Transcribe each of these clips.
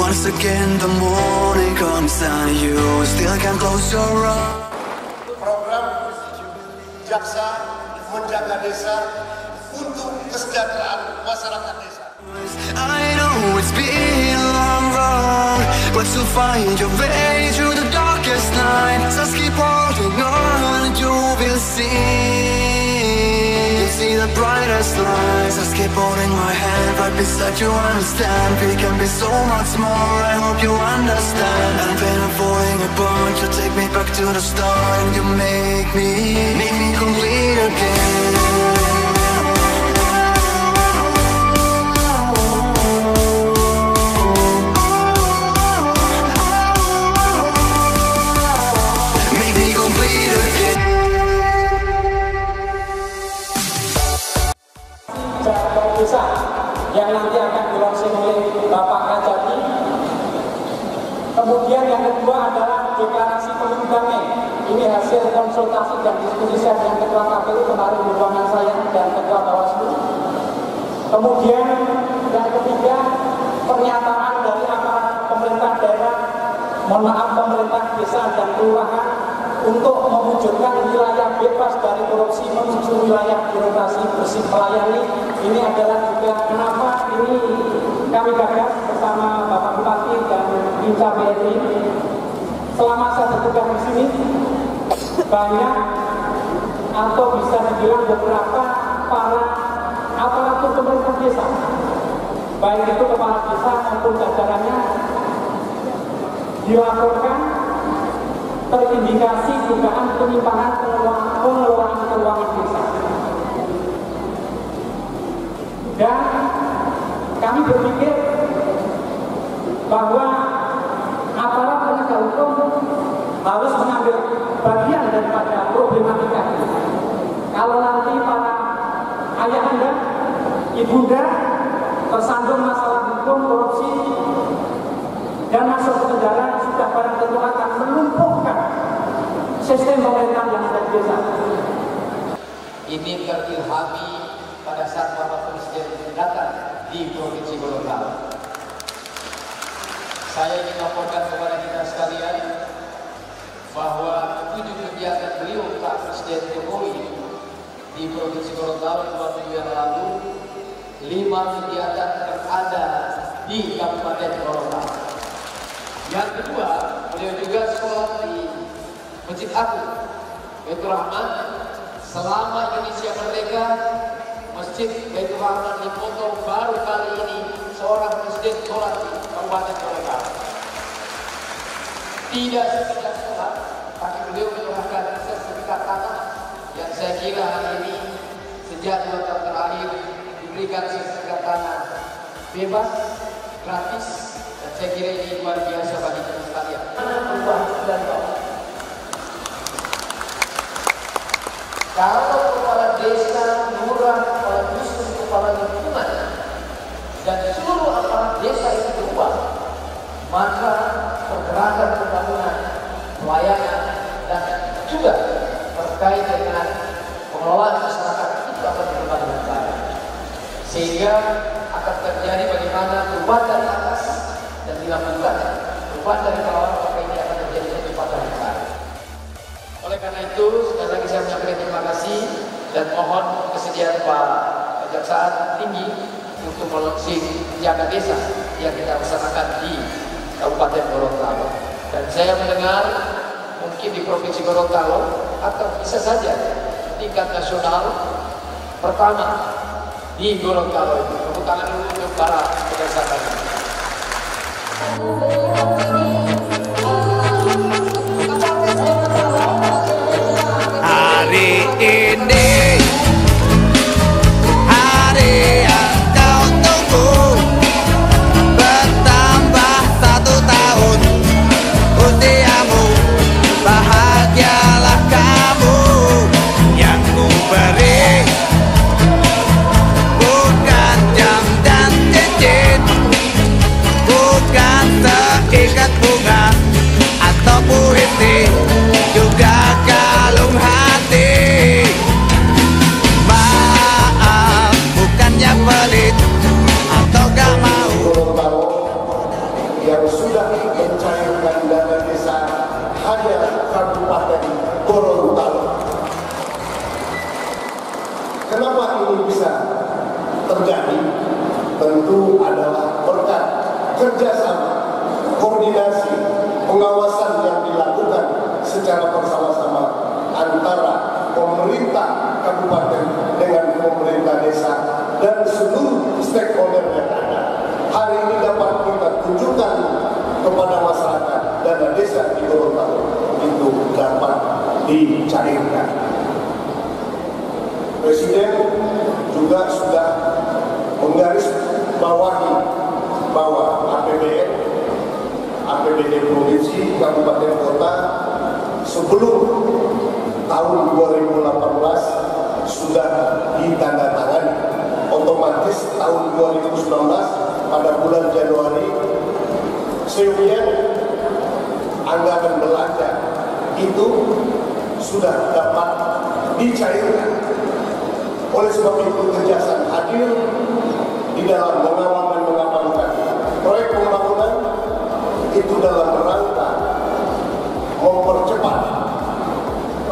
Once again the morning comes and you still can't close your eyes. Program Jaksa menjaga desa untuk kesejahteraan masyarakat desa. I know it's been a long road, but to find your way through the darkest night, just keep holding on and you will see. You'll see the brightest lights. Just keep holding my hand right beside you. Understand we can be so much more. I hope you understand. I've been avoiding a bunch. You take me back to the start and you make me complete again. Desa yang nanti akan dilaunching oleh Bapak Kajati. Kemudian yang kedua adalah deklarasi pemilu damai. Ini hasil konsultasi dan diskusi saya dengan Ketua KPU kemarin di ruangan saya dan Ketua Bawaslu. Kemudian yang ketiga, pernyataan dari aparat pemerintah daerah, pemerintah desa dan kelurahan untuk mewujudkan wilayah bebas dari korupsi menuju wilayah birokrasi bersih melayani. Ini adalah juga kenapa ini kami gagas bersama Bapak Bupati dan Inca BNI. Selama saya bertugas di sini, banyak atau bisa dibilang beberapa para aparatur pemerintah desa, baik itu kepala desa maupun jajarannya, dilaporkan terindikasi dugaan penyimpangan pengelolaan keuangan desa. Dan kami berpikir bahwa aparat penegak hukum harus mengambil bagian daripada problematika ini. Kalau nanti para ayahanda, ibunda tersandung masalah hukum korupsi dan masuk ke penjara, sudah barang tentu akan melumpuhkan sistem pemerintahan yang ada di desa. Ini terilhami pada saat Bapak Presiden datang di Provinsi Gorontalo. Saya ingin laporkan kepada kita sekalian bahwa 7 kegiatan beliau Pak Presiden Jokowi di Provinsi Gorontalo 2 minggu yang lalu, 5 kegiatan berada di Kabupaten Gorontalo. Yang kedua, beliau juga sholat di Masjid Agung Baitur Rahman. Selama Indonesia merdeka, Masjid Baitur Rahman dipotong baru kali ini seorang presiden sholat di Kabupaten Gorontalo. Tidak sekedar sholat, tapi beliau menyerahkan sertifikat tanah yang saya kira hari ini sejak 2 tahun terakhir diberikan sertifikat tanah bebas, gratis. Dan saya kira ini luar biasa bagi kita sekalian. Kalau kepala desa, lurah, kepala dusun, kepala lingkungan, dan seluruh aparat desa itu berubah, maka pergerakan pembangunan, pelayanan, dan juga terkait dengan pengelolaan masyarakat itu akan berkembang dengan baik. Sehingga akan terjadi bagaimana perubahan dari atas dan dilakukan perubahan dari bawah, maka ini akan terjadi kecepatan yang baik. Oleh karena itu, sekali lagi saya menyampaikan terima kasih dan mohon kesediaan Pak Kejaksaan Tinggi untuk melaunching jaga desa yang kita laksanakan di Kabupaten Gorontalo. Dan saya mendengar mungkin di Provinsi Gorontalo atau bisa saja tingkat nasional pertama di Gorontalo itu. Tepuk tangan dulu untuk para pejabat. Hari ini hari yang kau tunggu, bertambah 1 tahun usiamu, bahagialah kamu yang ku beri, bukan jam dan cincin. sudah mencairkan dana desa hanya Kabupaten Gorontalo. Kenapa ini bisa terjadi? Tentu adalah berkat kerjasama, koordinasi, pengawasan yang dilakukan secara bersama-sama antara pemerintah kabupaten dengan pemerintah desa dan seluruh stakeholder yang ada. Hari ini dapat kita tunjukkan kepada masyarakat dana desa di Gorontalo itu dapat dicairkan. Presiden juga sudah menggarisbawahi bahwa APBD provinsi, kabupaten, kota sebelum tahun 2018 sudah ditandatangani. Otomatis tahun 2019 pada bulan Januari seyogianya anggaran belanja itu sudah dapat dicairkan. Oleh sebab itu Kejaksaan hadir di dalam mengawal dan mengamankan proyek pembangunan itu dalam rangka mempercepat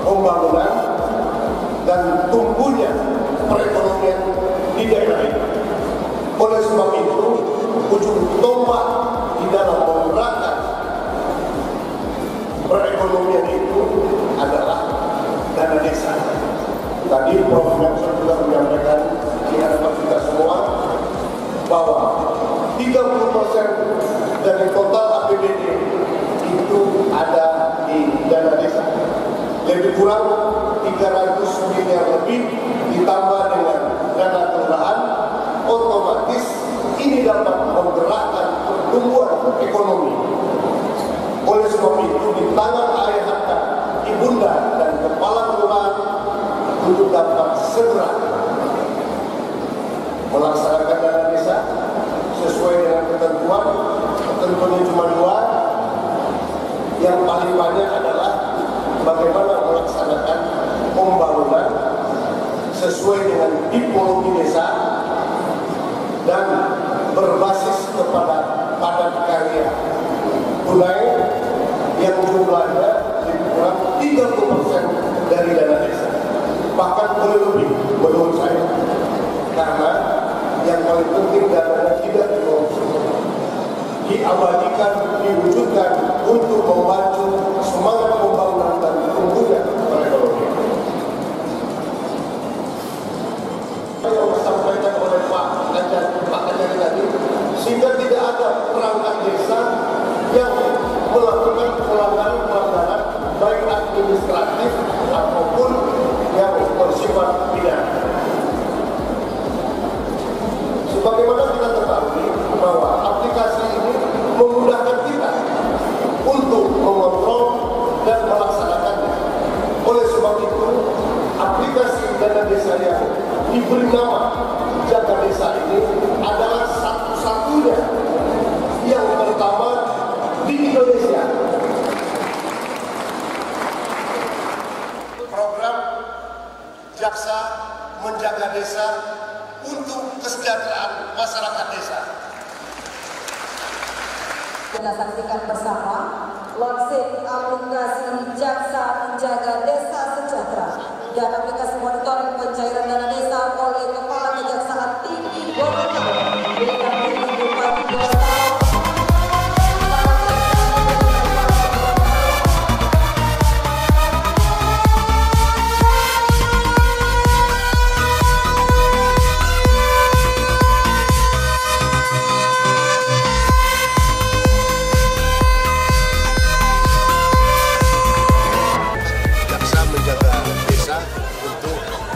pembangunan dan tumbuhnya perekonomian di daerah ini. Oleh sebab itu ujung tombak di dalam menggerakkan perekonomian itu adalah dana desa. Tadi Prof. Nelson sudah menyampaikan di hadapan kita semua bahwa 30% dari total APBD itu ada di dana desa. Lebih kurang 300 miliar lebih ditambah dengan dana kelurahan, otomatis ini dapat menggerakkan pertumbuhan ekonomi. Oleh sebab itu di tangan ayah anda, ibunda dan kepala kelurahan untuk dapat segera melaksanakan dana desa sesuai dengan ketentuan. Ketentuannya cuma dua. Yang paling banyak adalah bagaimana melaksanakan pembangunan sesuai dengan tipologi desa dan berbasis kepada padat karya tunai yang jumlahnya lebih kurang 30% dari dana desa. Bahkan boleh lebih menurut saya, karena yang paling penting dananya tidak dikorupsi, diabadikan, diwujudkan untuk membantu semangat pembangunan dan tumbuhnya perekonomian. Yang disampaikan oleh Pak Kajari tadi, sehingga tidak ada perangkat desa yang melakukan pelanggaran baik administratif ataupun yang bersifat pidana. Sebagaimana kita ketahui bahwa aplikasi ini memudahkan kita untuk mengontrol dan melaksanakannya. Oleh sebab itu, aplikasi dana desa yang diberi nama Jaga Desa ini adalah satu-satunya yang pertama di Indonesia. Program Jaksa Menjaga Desa untuk kesejahteraan masyarakat desa. Kita saksikan bersama launching aplikasi Jaksa Menjaga Desa Sejahtera dan aplikasi monitoring pencairan dana desa oleh Kepala Kejaksaan Tinggi Gorontalo didampingi Bupati Gorontalo.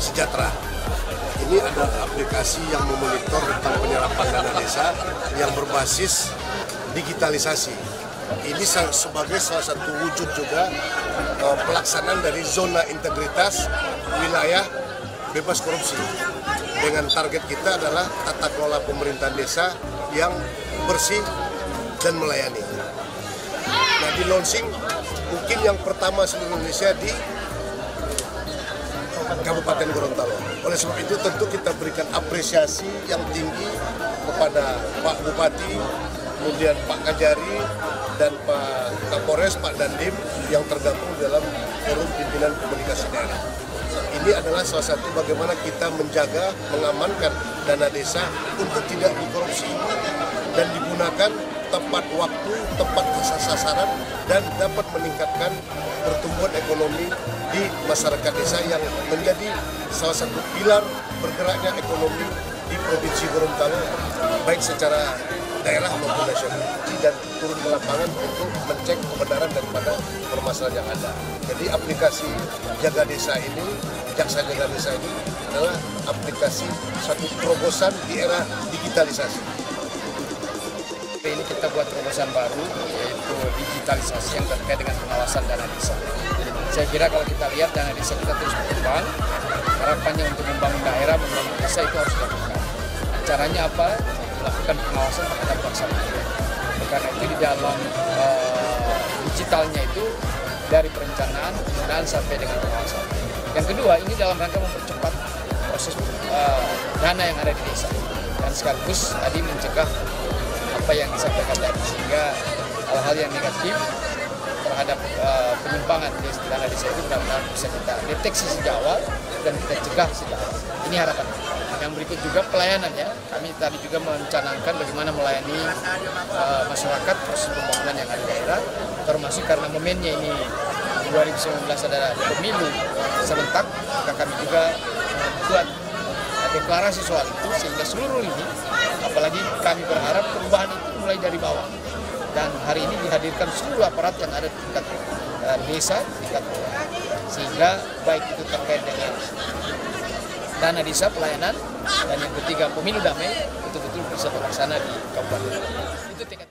Sejahtera. Ini adalah aplikasi yang memonitor tentang penyerapan dana desa yang berbasis digitalisasi. Ini sebagai salah satu wujud juga pelaksanaan dari zona integritas wilayah bebas korupsi. Dengan target kita adalah tata kelola pemerintahan desa yang bersih dan melayani. Nah, di launching mungkin yang pertama seluruh Indonesia di Kabupaten Gorontalo. Oleh sebab itu tentu kita berikan apresiasi yang tinggi kepada Pak Bupati, kemudian Pak Kajari, dan Pak Kapolres, Pak Dandim yang tergabung dalam forum pimpinan komunikasi daerah. Ini adalah salah satu bagaimana kita menjaga, mengamankan dana desa untuk tidak dikorupsi dan digunakan tepat waktu, tepat sasaran, dan dapat meningkatkan pertumbuhan ekonomi di masyarakat desa yang menjadi salah satu pilar bergeraknya ekonomi di Provinsi Gorontalo, baik secara daerah maupun nasional, dan turun ke lapangan untuk mencek kebenaran daripada permasalahan yang ada. Jadi aplikasi Jaga Desa ini, Jaksa Jaga Desa ini adalah aplikasi satu terobosan di era digitalisasi. Ini kita buat terobosan baru, yaitu digitalisasi yang terkait dengan pengawasan dana desa. Saya kira kalau kita lihat dana desa kita terus berkembang, harapannya untuk membangun daerah, membangun desa itu harus dilakukan. Caranya apa? Melakukan pengawasan terhadap pelaksanaan. Karena itu di dalam digitalnya itu dari perencanaan, penggunaan sampai dengan pengawasan. Yang kedua, ini dalam rangka mempercepat proses dana yang ada di desa dan sekaligus tadi mencegah apa yang disampaikan tadi, sehingga hal-hal yang negatif terhadap penyimpangan dana desa itu benar-benar bisa kita deteksi sejak awal dan kita cegah sejak awal. Ini harapan. Yang berikut juga pelayanannya, kami tadi juga mencanangkan bagaimana melayani masyarakat proses pembangunan yang ada di daerah, termasuk karena momennya ini 2019 adalah pemilu serentak, maka kami juga membuat deklarasi soal itu sehingga seluruh ini, apalagi kami berharap perubahan itu mulai dari bawah. Dan hari ini dihadirkan seluruh aparat yang ada di tingkat desa, tingkat sehingga baik itu terkait dengan dana desa, pelayanan, dan yang ketiga pemilu damai betul-betul bisa terlaksana di Kabupaten. Itu tingkat